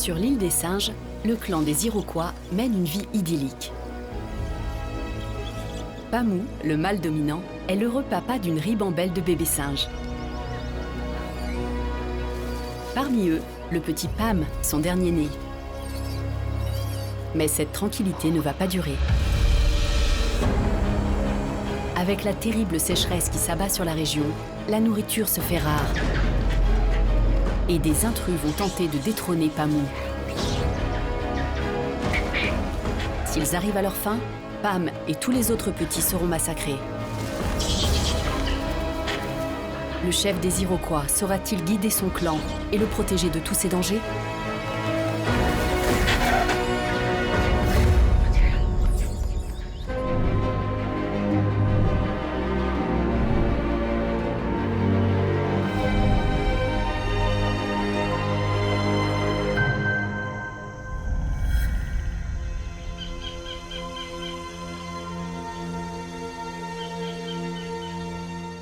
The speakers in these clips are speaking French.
Sur l'île des Singes, le clan des Iroquois mène une vie idyllique. Pamou, le mâle dominant, est l'heureux papa d'une ribambelle de bébés singes. Parmi eux, le petit Pam, son dernier né. Mais cette tranquillité ne va pas durer. Avec la terrible sécheresse qui s'abat sur la région, la nourriture se fait rare. Et des intrus vont tenter de détrôner Pamou. S'ils arrivent à leur fin, Pam et tous les autres petits seront massacrés. Le chef des Iroquois saura-t-il guider son clan et le protéger de tous ces dangers ?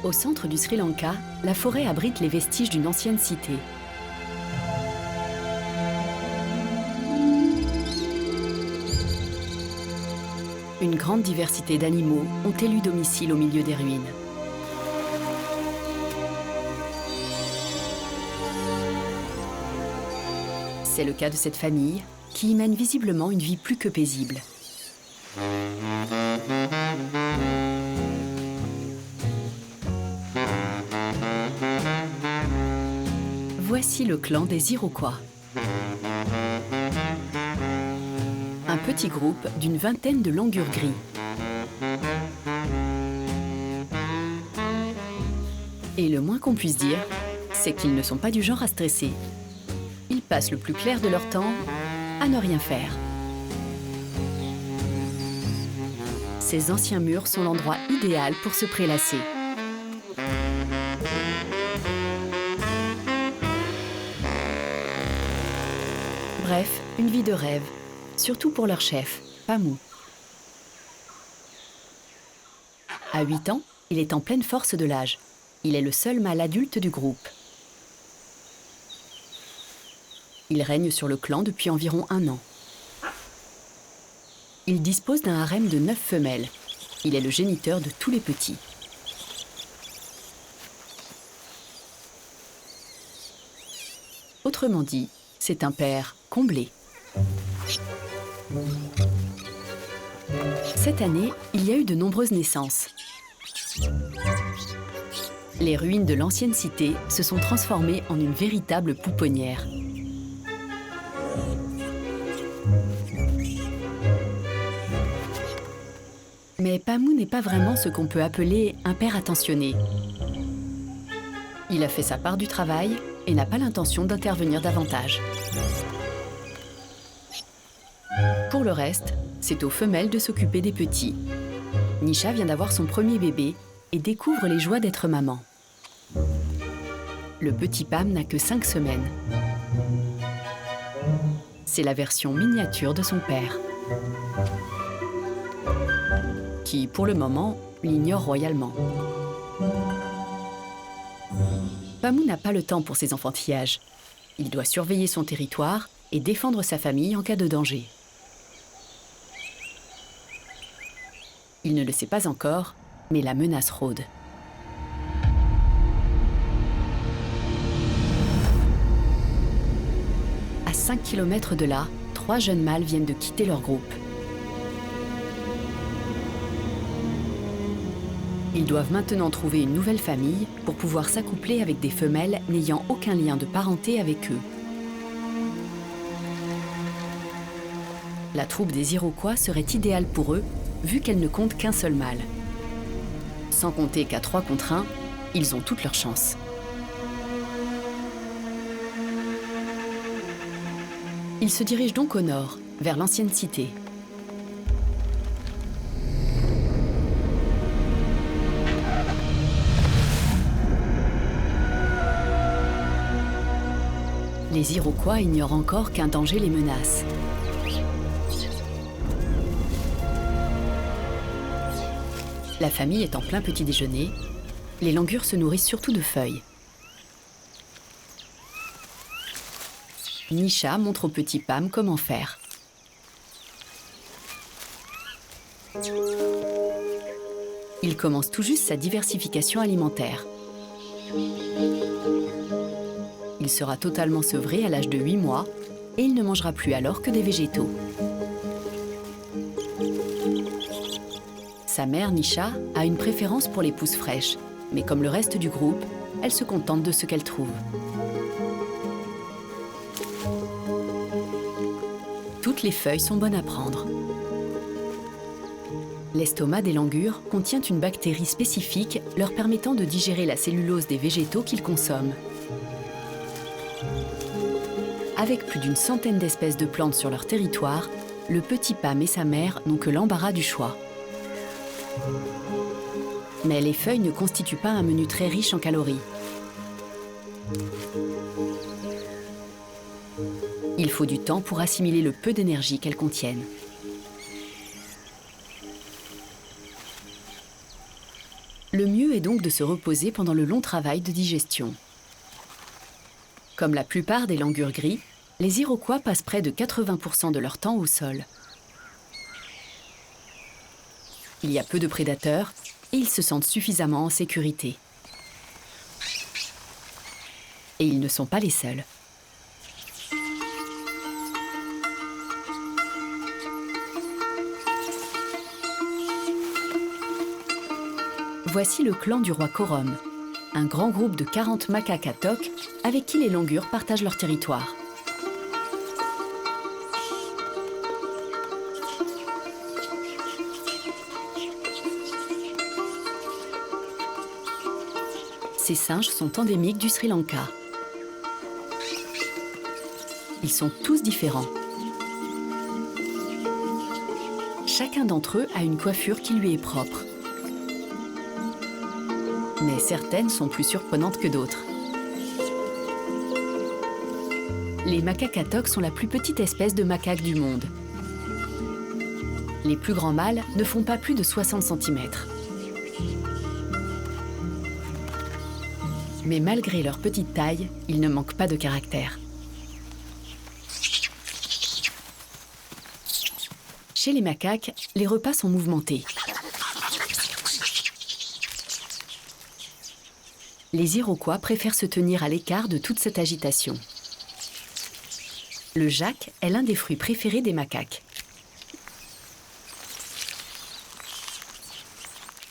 Au centre du Sri Lanka, la forêt abrite les vestiges d'une ancienne cité. Une grande diversité d'animaux ont élu domicile au milieu des ruines. C'est le cas de cette famille qui y mène visiblement une vie plus que paisible. Voici le clan des Iroquois. Un petit groupe d'une vingtaine de langurs gris. Et le moins qu'on puisse dire, c'est qu'ils ne sont pas du genre à stresser. Ils passent le plus clair de leur temps à ne rien faire. Ces anciens murs sont l'endroit idéal pour se prélasser. Bref, une vie de rêve, surtout pour leur chef, Pamou. À 8 ans, il est en pleine force de l'âge. Il est le seul mâle adulte du groupe. Il règne sur le clan depuis environ 1 an. Il dispose d'un harem de 9 femelles. Il est le géniteur de tous les petits. Autrement dit, c'est un père comblé. Cette année, il y a eu de nombreuses naissances. Les ruines de l'ancienne cité se sont transformées en une véritable pouponnière. Mais Pamou n'est pas vraiment ce qu'on peut appeler un père attentionné. Il a fait sa part du travail et n'a pas l'intention d'intervenir davantage. Pour le reste, c'est aux femelles de s'occuper des petits. Nisha vient d'avoir son premier bébé et découvre les joies d'être maman. Le petit Pam n'a que 5 semaines. C'est la version miniature de son père, qui, pour le moment, l'ignore royalement. Pamou n'a pas le temps pour ses enfantillages. Il doit surveiller son territoire et défendre sa famille en cas de danger. Il ne le sait pas encore, mais la menace rôde. À 5 km de là, 3 jeunes mâles viennent de quitter leur groupe. Ils doivent maintenant trouver une nouvelle famille pour pouvoir s'accoupler avec des femelles n'ayant aucun lien de parenté avec eux. La troupe des Iroquois serait idéale pour eux, vu qu'elle ne compte qu'un seul mâle. Sans compter qu'à 3 contre 1, ils ont toutes leurs chances. Ils se dirigent donc au nord, vers l'ancienne cité. Les Iroquois ignorent encore qu'un danger les menace. La famille est en plein petit déjeuner. Les langurs se nourrissent surtout de feuilles. Nisha montre au petit Pam comment faire. Il commence tout juste sa diversification alimentaire. Il sera totalement sevré à l'âge de 8 mois et il ne mangera plus alors que des végétaux. Sa mère, Nisha, a une préférence pour les pousses fraîches, mais comme le reste du groupe, elle se contente de ce qu'elle trouve. Toutes les feuilles sont bonnes à prendre. L'estomac des langurs contient une bactérie spécifique leur permettant de digérer la cellulose des végétaux qu'ils consomment. Avec plus d'une centaine d'espèces de plantes sur leur territoire, le petit Pam et sa mère n'ont que l'embarras du choix. Mais les feuilles ne constituent pas un menu très riche en calories. Il faut du temps pour assimiler le peu d'énergie qu'elles contiennent. Le mieux est donc de se reposer pendant le long travail de digestion. Comme la plupart des langurs gris, les Iroquois passent près de 80% de leur temps au sol. Il y a peu de prédateurs et ils se sentent suffisamment en sécurité. Et ils ne sont pas les seuls. Voici le clan du roi Corom, un grand groupe de 40 macaques à toque avec qui les langurs partagent leur territoire. Ces singes sont endémiques du Sri Lanka. Ils sont tous différents. Chacun d'entre eux a une coiffure qui lui est propre. Mais certaines sont plus surprenantes que d'autres. Les macaques à toque sont la plus petite espèce de macaque du monde. Les plus grands mâles ne font pas plus de 60 cm. Mais malgré leur petite taille, ils ne manquent pas de caractère. Chez les macaques, les repas sont mouvementés. Les Iroquois préfèrent se tenir à l'écart de toute cette agitation. Le jac est l'un des fruits préférés des macaques.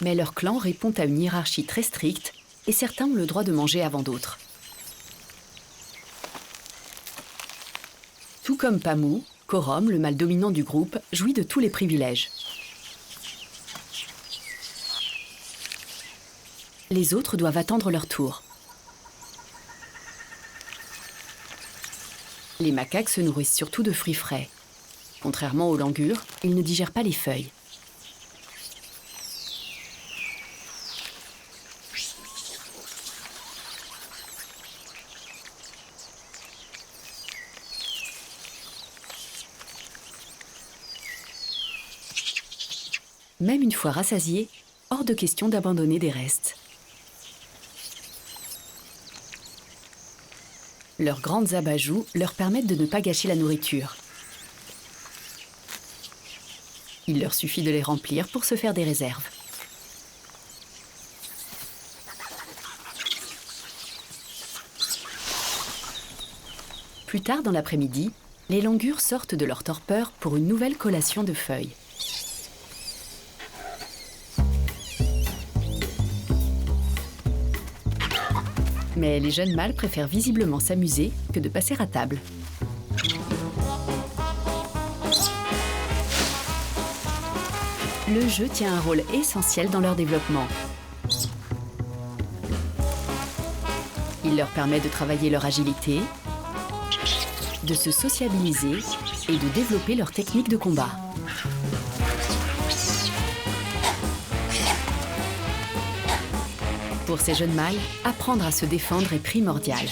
Mais leur clan répond à une hiérarchie très stricte et certains ont le droit de manger avant d'autres. Tout comme Pamu, Corom, le mâle dominant du groupe, jouit de tous les privilèges. Les autres doivent attendre leur tour. Les macaques se nourrissent surtout de fruits frais. Contrairement aux langurs, ils ne digèrent pas les feuilles. Même une fois rassasiés, hors de question d'abandonner des restes. Leurs grandes abat-joues leur permettent de ne pas gâcher la nourriture. Il leur suffit de les remplir pour se faire des réserves. Plus tard dans l'après-midi, les langurs sortent de leur torpeur pour une nouvelle collation de feuilles. Mais les jeunes mâles préfèrent visiblement s'amuser que de passer à table. Le jeu tient un rôle essentiel dans leur développement. Il leur permet de travailler leur agilité, de se sociabiliser et de développer leur technique de combat. Pour ces jeunes mâles, apprendre à se défendre est primordial.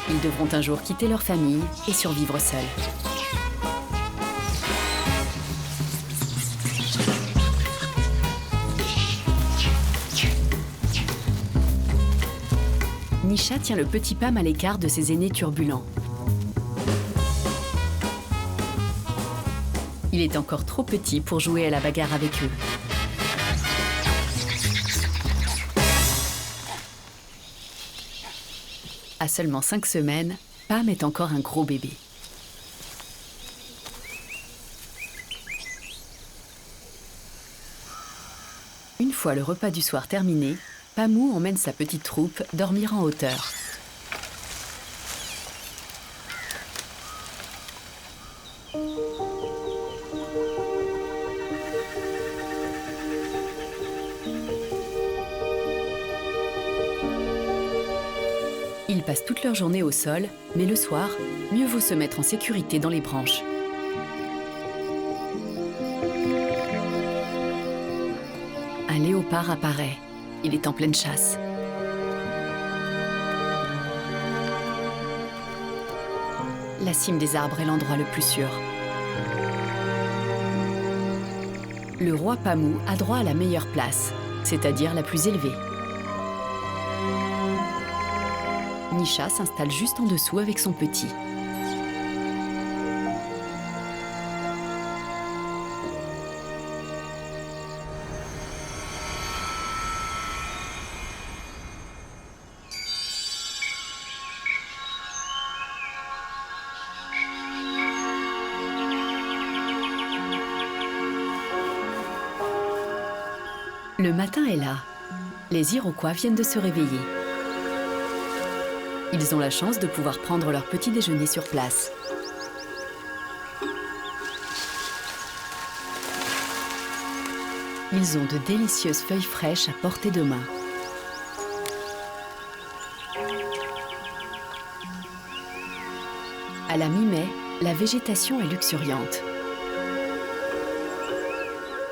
Ils devront un jour quitter leur famille et survivre seuls. Nisha tient le petit Pam à l'écart de ses aînés turbulents. Il est encore trop petit pour jouer à la bagarre avec eux. À seulement 5 semaines, Pam est encore un gros bébé. Une fois le repas du soir terminé, Pamou emmène sa petite troupe dormir en hauteur. Ils passent toute leur journée au sol, mais le soir, mieux vaut se mettre en sécurité dans les branches. Un léopard apparaît. Il est en pleine chasse. La cime des arbres est l'endroit le plus sûr. Le roi Pamou a droit à la meilleure place, c'est-à-dire la plus élevée. Nisha s'installe juste en dessous avec son petit. Le matin est là. Les Iroquois viennent de se réveiller. Ils ont la chance de pouvoir prendre leur petit déjeuner sur place. Ils ont de délicieuses feuilles fraîches à portée de main. À la mi-mai, la végétation est luxuriante.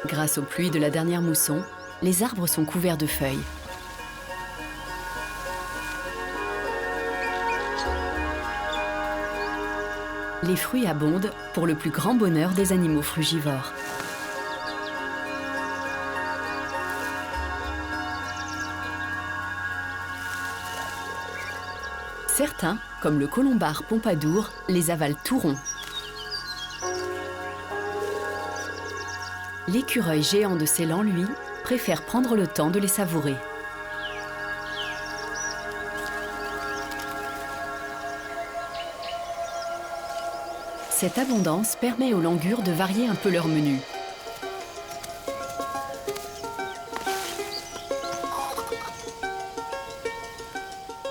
Grâce aux pluies de la dernière mousson, les arbres sont couverts de feuilles. Les fruits abondent pour le plus grand bonheur des animaux frugivores. Certains, comme le colombard pompadour, les avalent tout ronds. L'écureuil géant de Ceylan, lui, préfère prendre le temps de les savourer. Cette abondance permet aux langurs de varier un peu leur menu.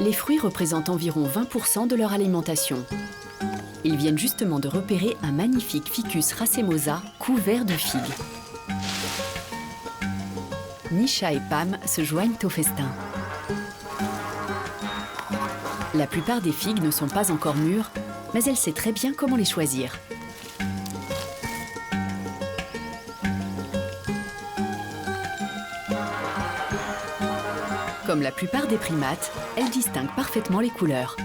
Les fruits représentent environ 20% de leur alimentation. Ils viennent justement de repérer un magnifique ficus racemosa couvert de figues. Nisha et Pam se joignent au festin. La plupart des figues ne sont pas encore mûres, mais elle sait très bien comment les choisir. Comme la plupart des primates, elle distingue parfaitement les couleurs.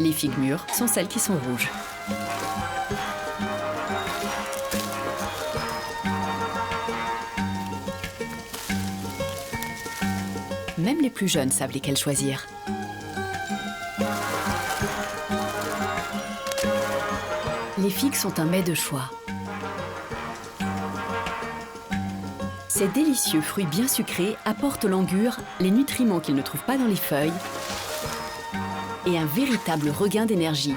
Les figues mûres sont celles qui sont rouges. Même les plus jeunes savent lesquelles choisir. Les figues sont un mets de choix. Ces délicieux fruits bien sucrés apportent aux langurs les nutriments qu'ils ne trouvent pas dans les feuilles et un véritable regain d'énergie.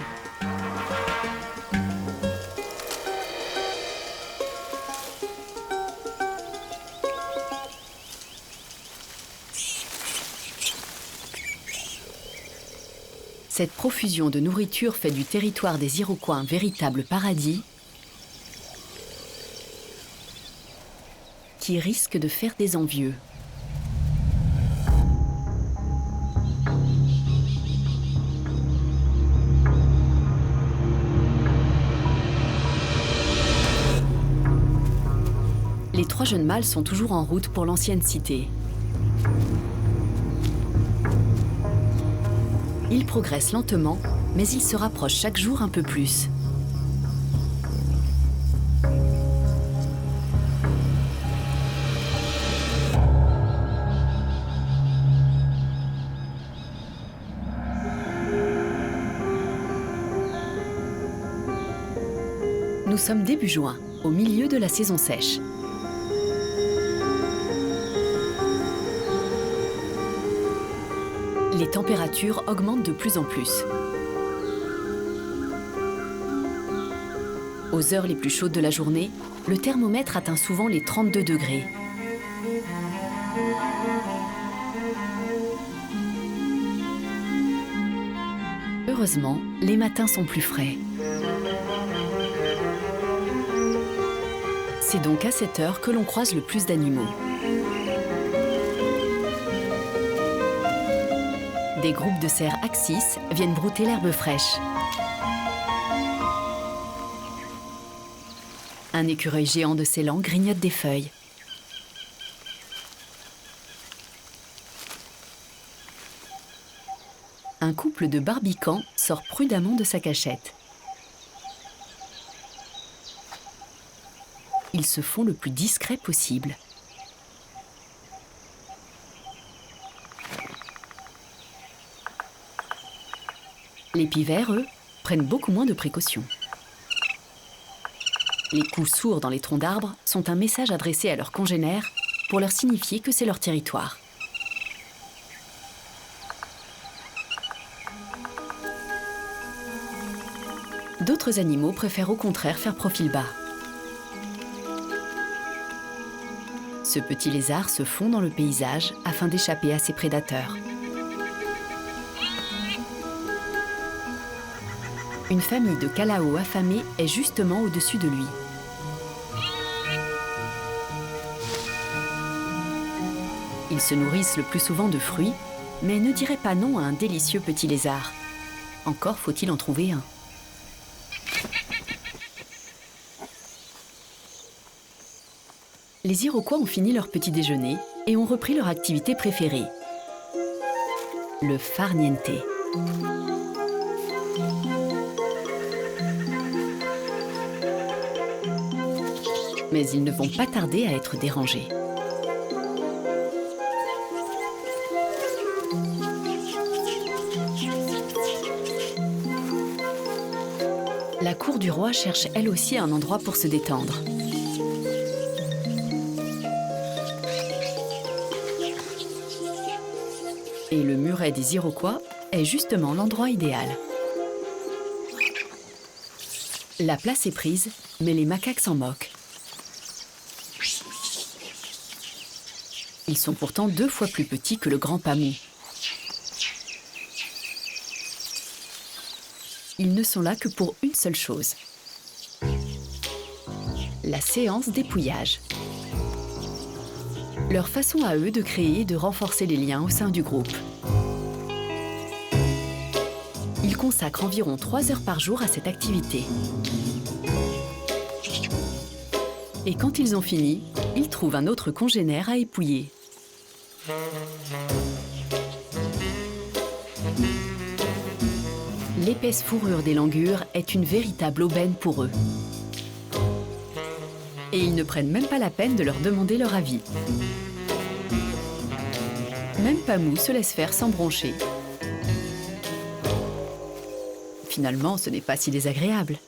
Cette profusion de nourriture fait du territoire des Iroquois un véritable paradis qui risque de faire des envieux. Les 3 jeunes mâles sont toujours en route pour l'ancienne cité. Ils progressent lentement, mais ils se rapprochent chaque jour un peu plus. Nous sommes début juin, au milieu de la saison sèche. Les températures augmentent de plus en plus. Aux heures les plus chaudes de la journée, le thermomètre atteint souvent les 32 degrés. Heureusement, les matins sont plus frais. C'est donc à cette heure que l'on croise le plus d'animaux. Des groupes de cerfs axis viennent brouter l'herbe fraîche. Un écureuil géant de Ceylan grignote des feuilles. Un couple de barbicans sort prudemment de sa cachette. Ils se font le plus discret possible. Les pivers, eux, prennent beaucoup moins de précautions. Les coups sourds dans les troncs d'arbres sont un message adressé à leurs congénères pour leur signifier que c'est leur territoire. D'autres animaux préfèrent au contraire faire profil bas. Ce petit lézard se fond dans le paysage afin d'échapper à ses prédateurs. Une famille de calaos affamés est justement au-dessus de lui. Ils se nourrissent le plus souvent de fruits, mais ne diraient pas non à un délicieux petit lézard. Encore faut-il en trouver un. Les Iroquois ont fini leur petit déjeuner et ont repris leur activité préférée, le farniente. Mais ils ne vont pas tarder à être dérangés. La cour du roi cherche elle aussi un endroit pour se détendre. Et le muret des Iroquois est justement l'endroit idéal. La place est prise, mais les macaques s'en moquent. Ils sont pourtant 2 fois plus petits que le grand pamou. Ils ne sont là que pour une seule chose. La séance d'épouillage. Leur façon à eux de créer et de renforcer les liens au sein du groupe. Ils consacrent environ 3 heures par jour à cette activité. Et quand ils ont fini, ils trouvent un autre congénère à épouiller. L'épaisse fourrure des langurs est une véritable aubaine pour eux. Et ils ne prennent même pas la peine de leur demander leur avis. Même Pamou se laisse faire sans broncher. Finalement, ce n'est pas si désagréable.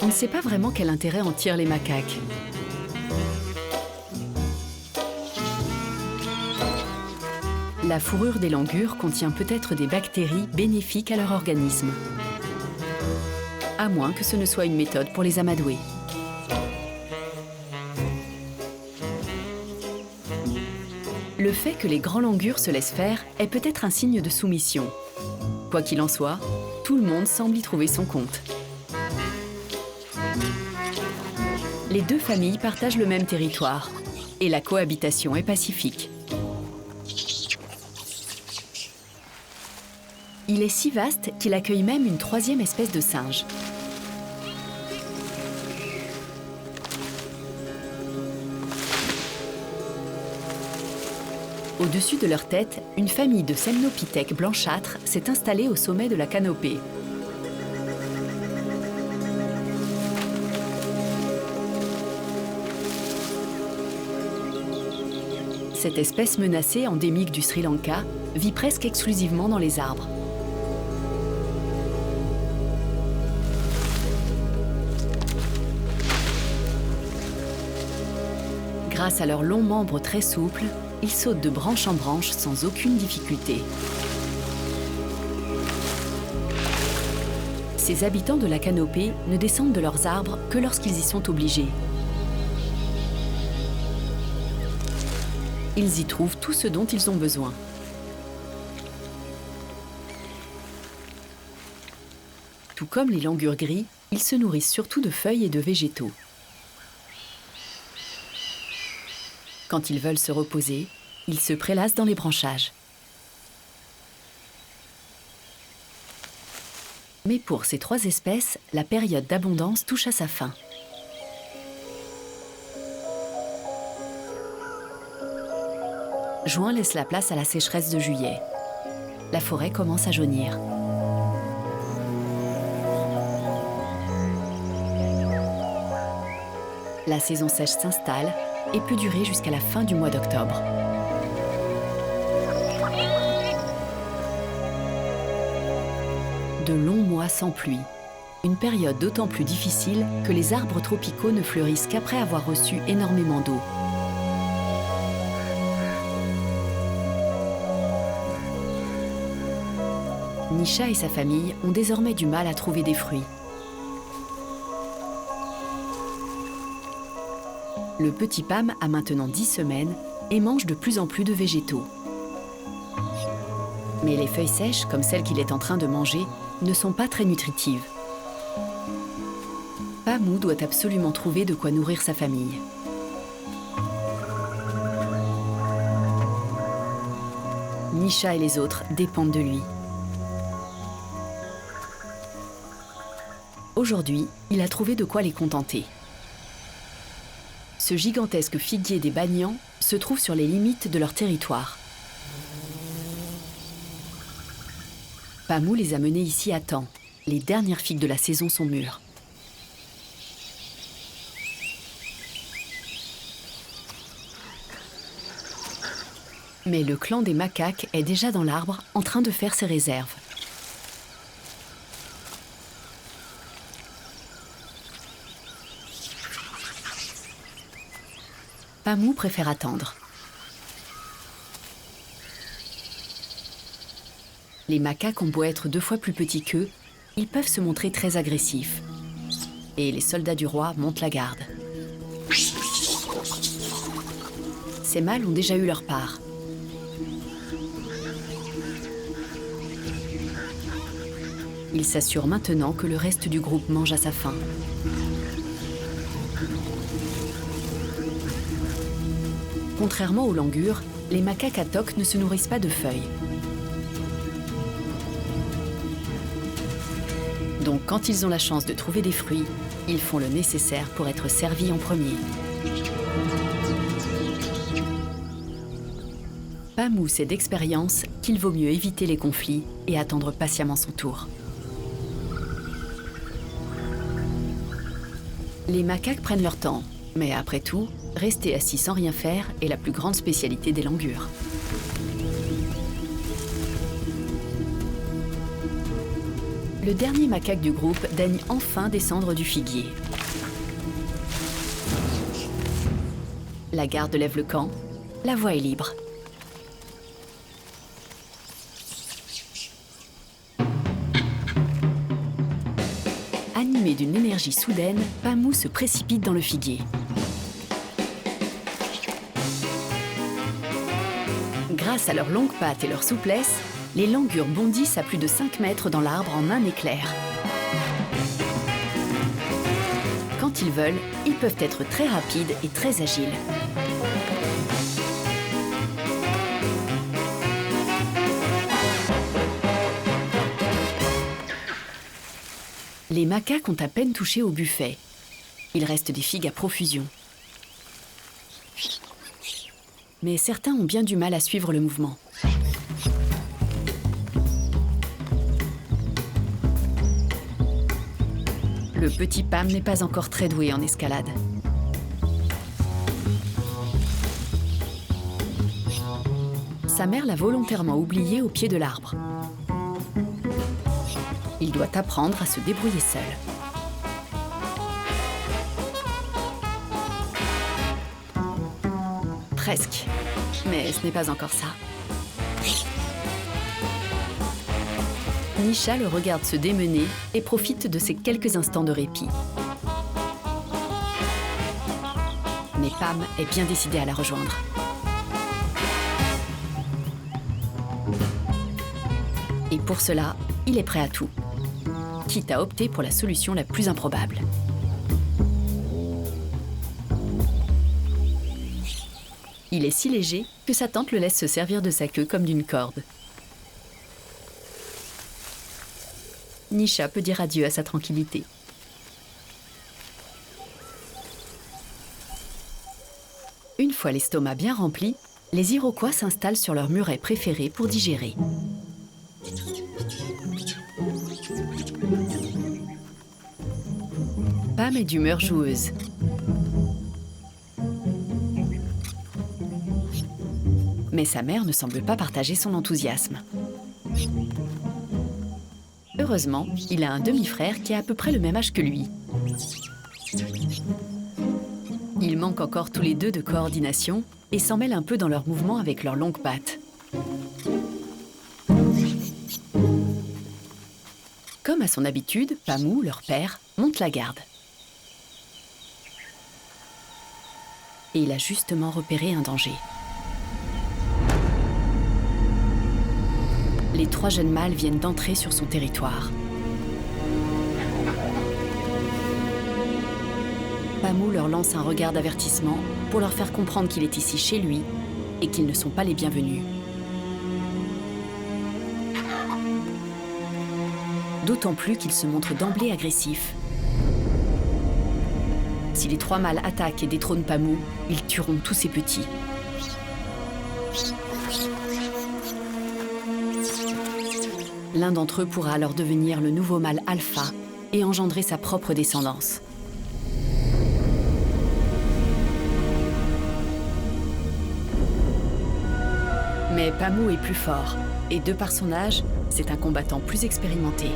On ne sait pas vraiment quel intérêt en tirent les macaques. La fourrure des langurs contient peut-être des bactéries bénéfiques à leur organisme. À moins que ce ne soit une méthode pour les amadouer. Le fait que les grands langurs se laissent faire est peut-être un signe de soumission. Quoi qu'il en soit, tout le monde semble y trouver son compte. Les 2 familles partagent le même territoire et la cohabitation est pacifique. Il est si vaste qu'il accueille même une 3e espèce de singe. Au-dessus de leur tête, une famille de semnopithèques blanchâtres s'est installée au sommet de la canopée. Cette espèce menacée, endémique du Sri Lanka, vit presque exclusivement dans les arbres. Grâce à leurs longs membres très souples, ils sautent de branche en branche sans aucune difficulté. Ces habitants de la canopée ne descendent de leurs arbres que lorsqu'ils y sont obligés. Ils y trouvent tout ce dont ils ont besoin. Tout comme les langurs gris, ils se nourrissent surtout de feuilles et de végétaux. Quand ils veulent se reposer, ils se prélassent dans les branchages. Mais pour ces 3 espèces, la période d'abondance touche à sa fin. Juin laisse la place à la sécheresse de juillet. La forêt commence à jaunir. La saison sèche s'installe et peut durer jusqu'à la fin du mois d'octobre. De longs mois sans pluie, une période d'autant plus difficile que les arbres tropicaux ne fleurissent qu'après avoir reçu énormément d'eau. Nisha et sa famille ont désormais du mal à trouver des fruits. Le petit Pam a maintenant 10 semaines et mange de plus en plus de végétaux. Mais les feuilles sèches, comme celles qu'il est en train de manger, ne sont pas très nutritives. Pamou doit absolument trouver de quoi nourrir sa famille. Nisha et les autres dépendent de lui. Aujourd'hui, il a trouvé de quoi les contenter. Ce gigantesque figuier des Banians se trouve sur les limites de leur territoire. Pamou les a menés ici à temps. Les dernières figues de la saison sont mûres. Mais le clan des macaques est déjà dans l'arbre en train de faire ses réserves. Pamou préfère attendre. Les macaques ont beau être 2 fois plus petits qu'eux, ils peuvent se montrer très agressifs. Et les soldats du roi montent la garde. Ces mâles ont déjà eu leur part. Ils s'assurent maintenant que le reste du groupe mange à sa faim. Contrairement aux langurs, les macaques à toque ne se nourrissent pas de feuilles. Donc quand ils ont la chance de trouver des fruits, ils font le nécessaire pour être servis en premier. Pamou sait d'expérience qu'il vaut mieux éviter les conflits et attendre patiemment son tour. Les macaques prennent leur temps, mais après tout, rester assis sans rien faire est la plus grande spécialité des langurs. Le dernier macaque du groupe daigne enfin descendre du figuier. La garde lève le camp, la voie est libre. Animé d'une énergie soudaine, Pamou se précipite dans le figuier. Grâce à leurs longues pattes et leur souplesse, les langurs bondissent à plus de 5 mètres dans l'arbre en un éclair. Quand ils veulent, ils peuvent être très rapides et très agiles. Les macaques ont à peine touché au buffet. Il reste des figues à profusion. Mais certains ont bien du mal à suivre le mouvement. Le petit Pam n'est pas encore très doué en escalade. Sa mère l'a volontairement oublié au pied de l'arbre. Il doit apprendre à se débrouiller seul. Presque. Mais ce n'est pas encore ça. Nisha le regarde se démener et profite de ces quelques instants de répit. Mais Pam est bien décidé à la rejoindre. Et pour cela, il est prêt à tout, quitte à opter pour la solution la plus improbable. Il est si léger que sa tante le laisse se servir de sa queue comme d'une corde. Nisha peut dire adieu à sa tranquillité. Une fois l'estomac bien rempli, les Iroquois s'installent sur leur muret préféré pour digérer. Pam est d'humeur joueuse. Mais sa mère ne semble pas partager son enthousiasme. Heureusement, il a un demi-frère qui a à peu près le même âge que lui. Ils manquent encore tous les deux de coordination et s'en mêlent un peu dans leurs mouvements avec leurs longues pattes. Comme à son habitude, Pamou, leur père, monte la garde. Et il a justement repéré un danger. Les 3 jeunes mâles viennent d'entrer sur son territoire. Pamou leur lance un regard d'avertissement pour leur faire comprendre qu'il est ici chez lui et qu'ils ne sont pas les bienvenus. D'autant plus qu'il se montre d'emblée agressif. Si les 3 mâles attaquent et détrônent Pamou, ils tueront tous ses petits. L'un d'entre eux pourra alors devenir le nouveau mâle alpha et engendrer sa propre descendance. Mais Pamou est plus fort, et de par son âge, c'est un combattant plus expérimenté.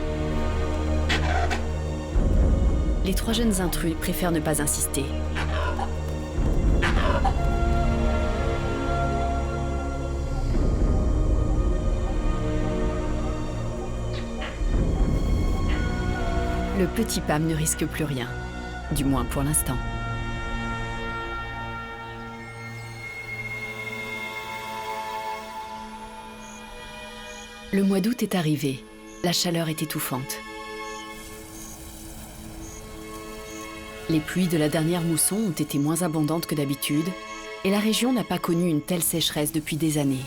Les 3 jeunes intrus préfèrent ne pas insister. Le petit Pam ne risque plus rien, du moins pour l'instant. Le mois d'août est arrivé. La chaleur est étouffante. Les pluies de la dernière mousson ont été moins abondantes que d'habitude et la région n'a pas connu une telle sécheresse depuis des années.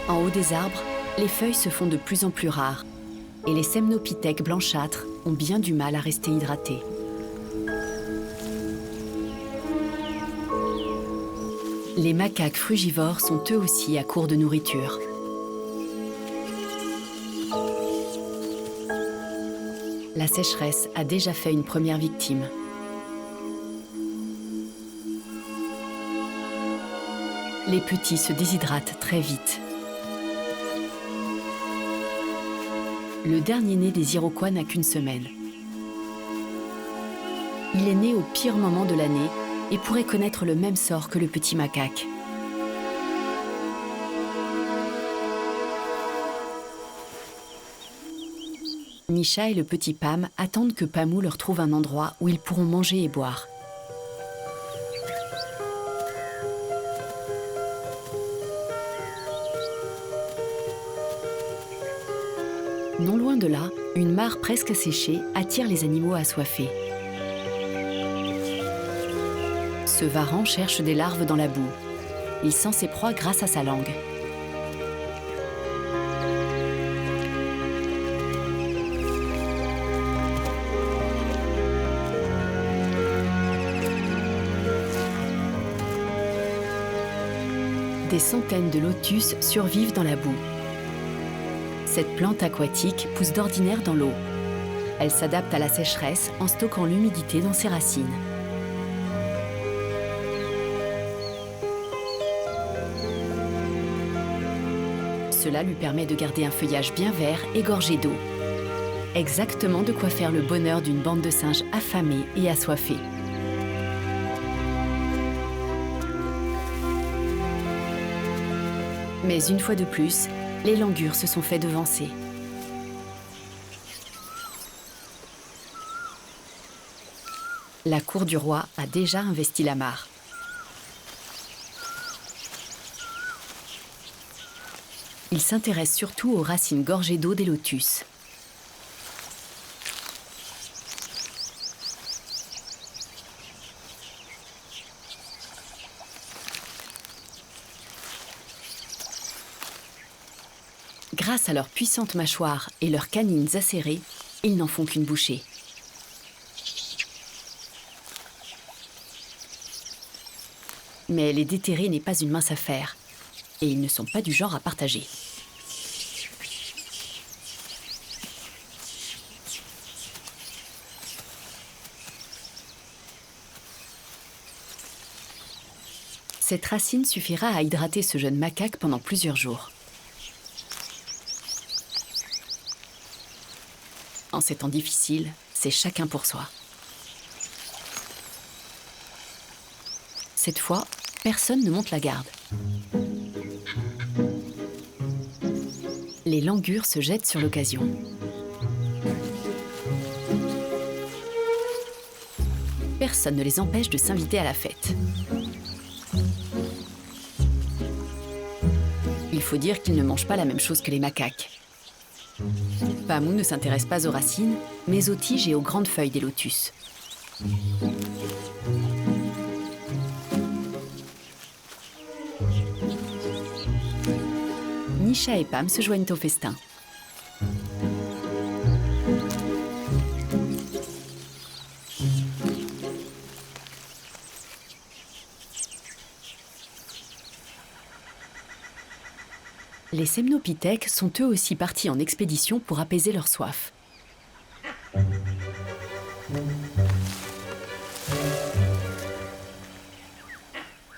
En haut des arbres, les feuilles se font de plus en plus rares et les semnopithèques blanchâtres ont bien du mal à rester hydratés. Les macaques frugivores sont eux aussi à court de nourriture. La sécheresse a déjà fait une première victime. Les petits se déshydratent très vite. Le dernier né des Iroquois n'a qu'une semaine. Il est né au pire moment de l'année et pourrait connaître le même sort que le petit macaque. Nisha et le petit Pam attendent que Pamou leur trouve un endroit où ils pourront manger et boire. Non loin de là, une mare presque asséchée attire les animaux assoiffés. Ce varan cherche des larves dans la boue. Il sent ses proies grâce à sa langue. Des centaines de lotus survivent dans la boue. Cette plante aquatique pousse d'ordinaire dans l'eau. Elle s'adapte à la sécheresse en stockant l'humidité dans ses racines. Cela lui permet de garder un feuillage bien vert et gorgé d'eau. Exactement de quoi faire le bonheur d'une bande de singes affamés et assoiffés. Mais une fois de plus, les langurs se sont fait devancer. La cour du roi a déjà investi la mare. Il s'intéresse surtout aux racines gorgées d'eau des lotus. Grâce à leurs puissantes mâchoires et leurs canines acérées, ils n'en font qu'une bouchée. Mais les déterrer n'est pas une mince affaire, et ils ne sont pas du genre à partager. Cette racine suffira à hydrater ce jeune macaque pendant plusieurs jours. En ces temps difficiles, c'est chacun pour soi. Cette fois, personne ne monte la garde. Les langurs se jettent sur l'occasion. Personne ne les empêche de s'inviter à la fête. Il faut dire qu'ils ne mangent pas la même chose que les macaques. Pamou ne s'intéresse pas aux racines, mais aux tiges et aux grandes feuilles des lotus. Nisha et Pam se joignent au festin. Les semnopithèques sont eux aussi partis en expédition pour apaiser leur soif.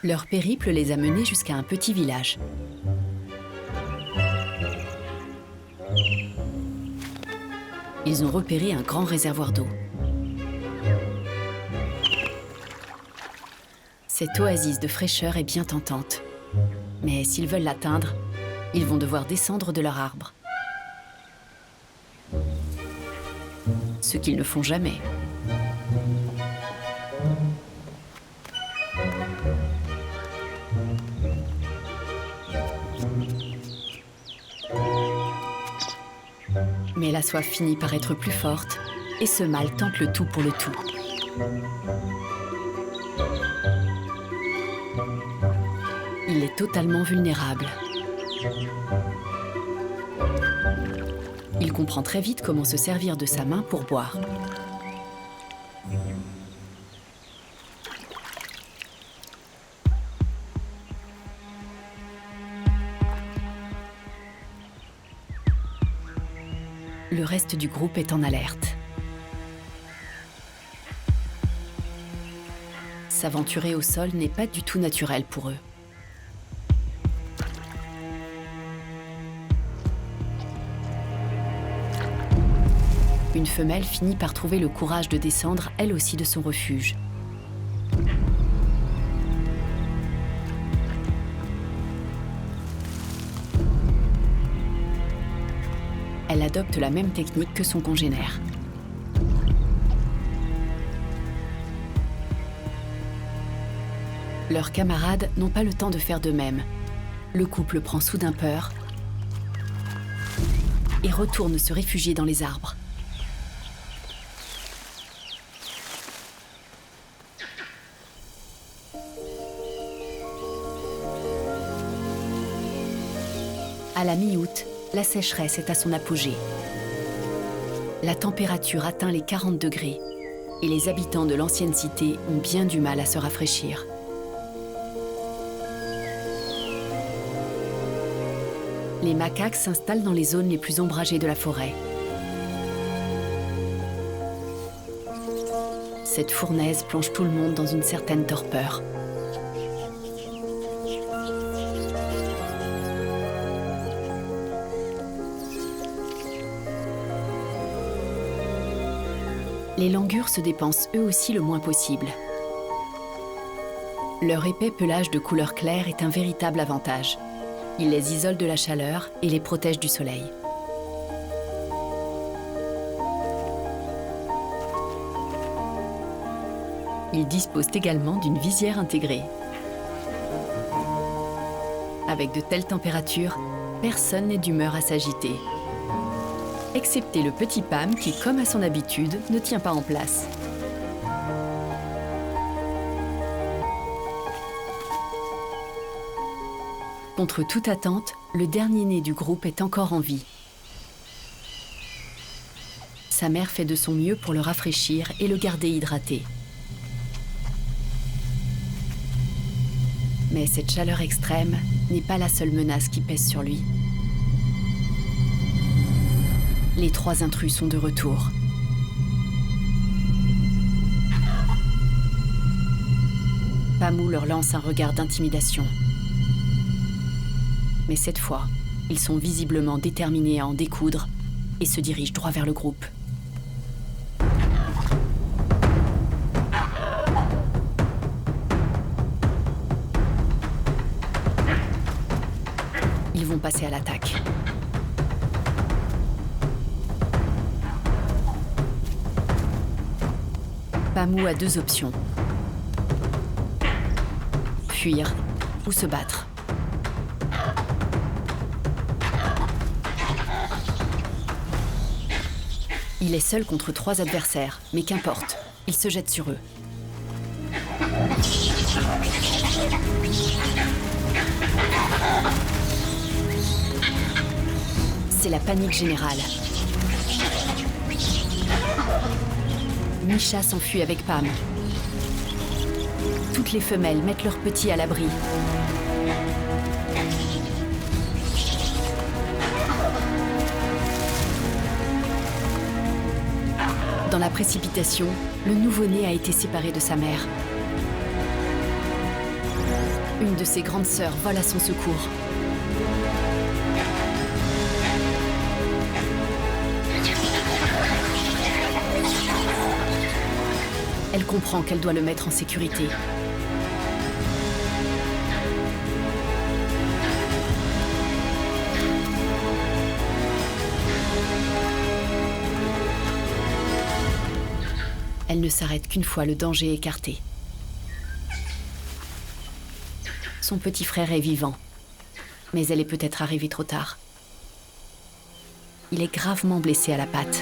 Leur périple les a menés jusqu'à un petit village. Ils ont repéré un grand réservoir d'eau. Cette oasis de fraîcheur est bien tentante. Mais s'ils veulent l'atteindre, ils vont devoir descendre de leur arbre. Ce qu'ils ne font jamais. Mais la soif finit par être plus forte et ce mâle tente le tout pour le tout. Il est totalement vulnérable. Il comprend très vite comment se servir de sa main pour boire. Le reste du groupe est en alerte. S'aventurer au sol n'est pas du tout naturel pour eux. Une femelle finit par trouver le courage de descendre, elle aussi, de son refuge. Elle adopte la même technique que son congénère. Leurs camarades n'ont pas le temps de faire de même. Le couple prend soudain peur et retourne se réfugier dans les arbres. À la mi-août, la sécheresse est à son apogée. La température atteint les 40 degrés et les habitants de l'ancienne cité ont bien du mal à se rafraîchir. Les macaques s'installent dans les zones les plus ombragées de la forêt. Cette fournaise plonge tout le monde dans une certaine torpeur. les langurs se dépensent eux aussi le moins possible. Leur épais pelage de couleur claire est un véritable avantage. Il les isole de la chaleur et les protège du soleil. Ils disposent également d'une visière intégrée. Avec de telles températures, personne n'est d'humeur à s'agiter. Excepté le petit Pam qui, comme à son habitude, ne tient pas en place. Contre toute attente, le dernier né du groupe est encore en vie. Sa mère fait de son mieux pour le rafraîchir et le garder hydraté. Mais cette chaleur extrême n'est pas la seule menace qui pèse sur lui. Les 3 intrus sont de retour. Pamou leur lance un regard d'intimidation. Mais cette fois, ils sont visiblement déterminés à en découdre et se dirigent droit vers le groupe. Ils vont passer à l'attaque. Pamou a 2 options. Fuir ou se battre. Il est seul contre 3 adversaires, mais qu'importe, il se jette sur eux. C'est la panique générale. Nisha s'enfuit avec Pam. Toutes les femelles mettent leurs petits à l'abri. Dans la précipitation, le nouveau-né a été séparé de sa mère. Une de ses grandes sœurs vole à son secours. Elle comprend qu'elle doit le mettre en sécurité. Elle ne s'arrête qu'une fois le danger écarté. Son petit frère est vivant, mais elle est peut-être arrivée trop tard. Il est gravement blessé à la patte.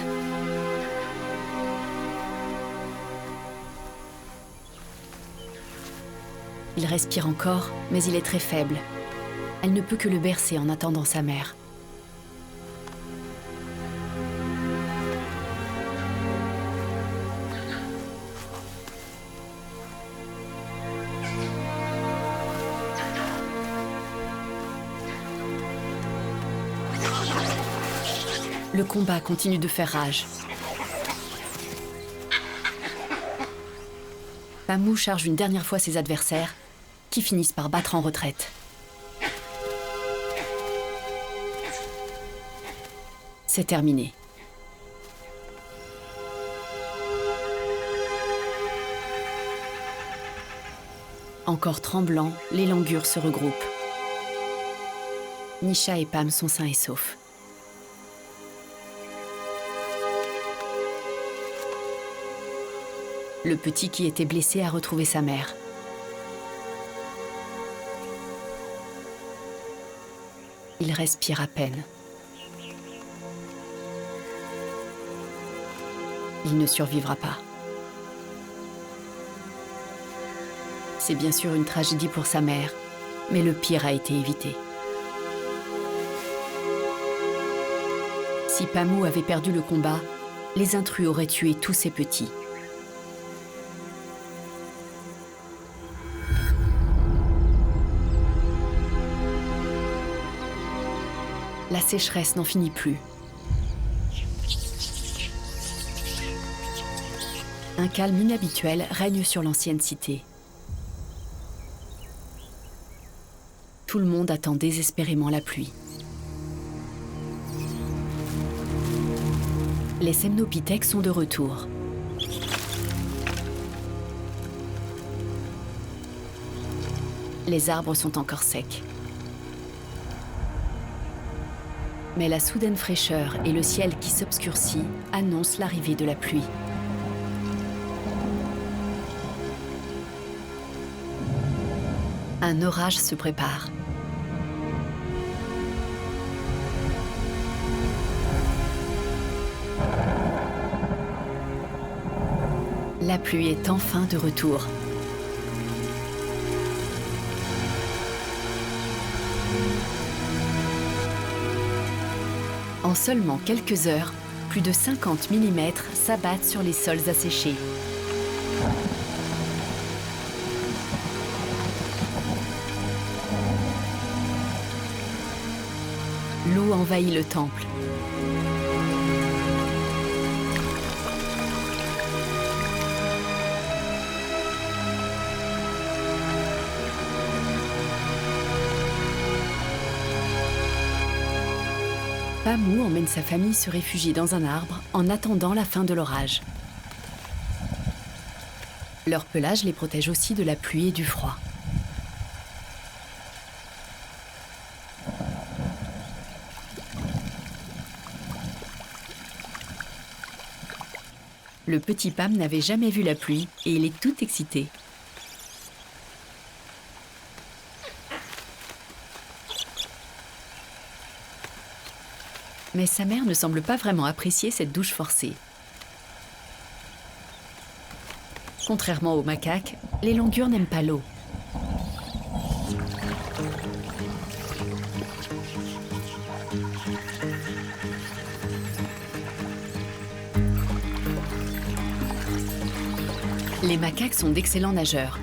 Il respire encore, mais il est très faible. Elle ne peut que le bercer en attendant sa mère. Le combat continue de faire rage. Pamou charge une dernière fois ses adversaires, qui finissent par battre en retraite. C'est terminé. Encore tremblants, les langurs se regroupent. Nisha et Pam sont sains et saufs. Le petit qui était blessé a retrouvé sa mère. Il respire à peine. Il ne survivra pas. C'est bien sûr une tragédie pour sa mère, mais le pire a été évité. Si Pamou avait perdu le combat, les intrus auraient tué tous ses petits. La sécheresse n'en finit plus. Un calme inhabituel règne sur l'ancienne cité. Tout le monde attend désespérément la pluie. Les semnopithèques sont de retour. Les arbres sont encore secs. Mais la soudaine fraîcheur et le ciel qui s'obscurcit annoncent l'arrivée de la pluie. Un orage se prépare. La pluie est enfin de retour. En seulement quelques heures, plus de 50 mm s'abattent sur les sols asséchés. L'eau envahit le temple. Pamou emmène sa famille se réfugier dans un arbre en attendant la fin de l'orage. Leur pelage les protège aussi de la pluie et du froid. Le petit Pam n'avait jamais vu la pluie et il est tout excité. Mais sa mère ne semble pas vraiment apprécier cette douche forcée. Contrairement aux macaques, les langurs n'aiment pas l'eau. Les macaques sont d'excellents nageurs.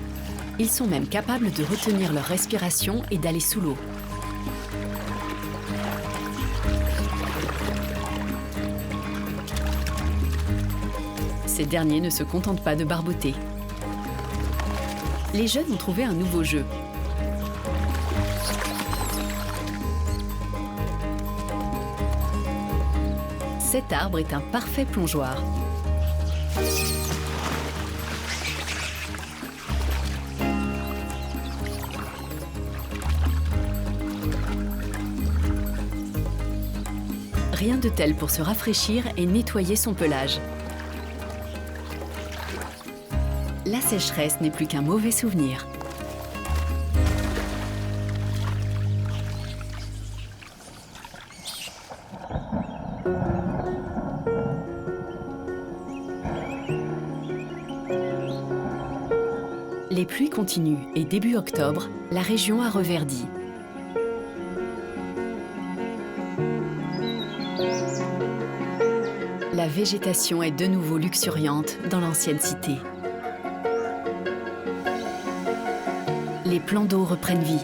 Ils sont même capables de retenir leur respiration et d'aller sous l'eau. Ces derniers ne se contentent pas de barboter. Les jeunes ont trouvé un nouveau jeu. Cet arbre est un parfait plongeoir. Rien de tel pour se rafraîchir et nettoyer son pelage. La sécheresse n'est plus qu'un mauvais souvenir. Les pluies continuent et début octobre, la région a reverdi. La végétation est de nouveau luxuriante dans l'ancienne cité. Les plans d'eau reprennent vie.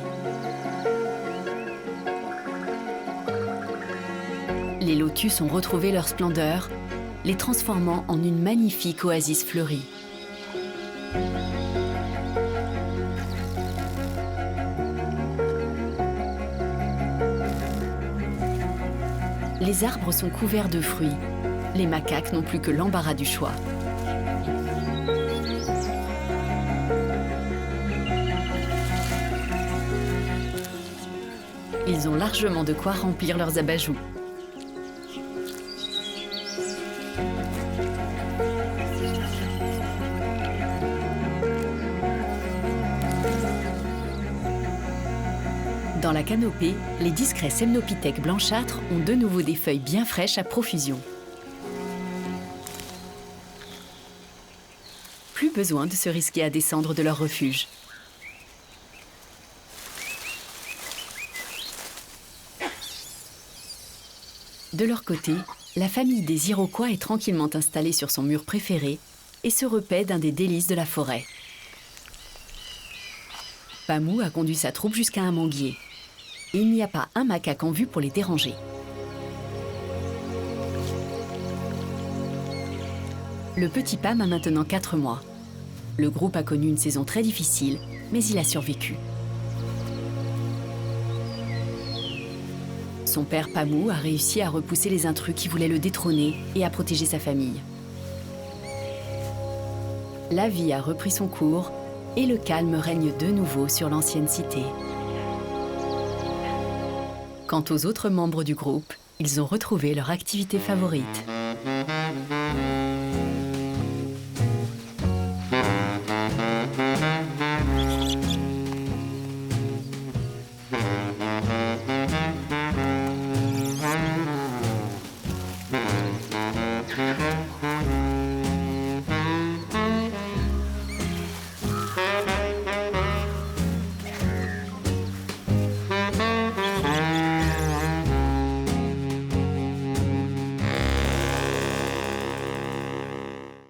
Les lotus ont retrouvé leur splendeur, les transformant en une magnifique oasis fleurie. Les arbres sont couverts de fruits. Les macaques n'ont plus que l'embarras du choix. Ils ont largement de quoi remplir leurs abajoues. Dans la canopée, les discrets semnopithèques blanchâtres ont de nouveau des feuilles bien fraîches à profusion. Plus besoin de se risquer à descendre de leur refuge. De leur côté, la famille des Iroquois est tranquillement installée sur son mur préféré et se repaît d'un des délices de la forêt. Pamou a conduit sa troupe jusqu'à un manguier. Et il n'y a pas un macaque en vue pour les déranger. Le petit Pam a maintenant 4 mois. Le groupe a connu une saison très difficile, mais il a survécu. Son père Pamou a réussi à repousser les intrus qui voulaient le détrôner et à protéger sa famille. la vie a repris son cours et le calme règne de nouveau sur l'ancienne cité. Quant aux autres membres du groupe, ils ont retrouvé leur activité favorite.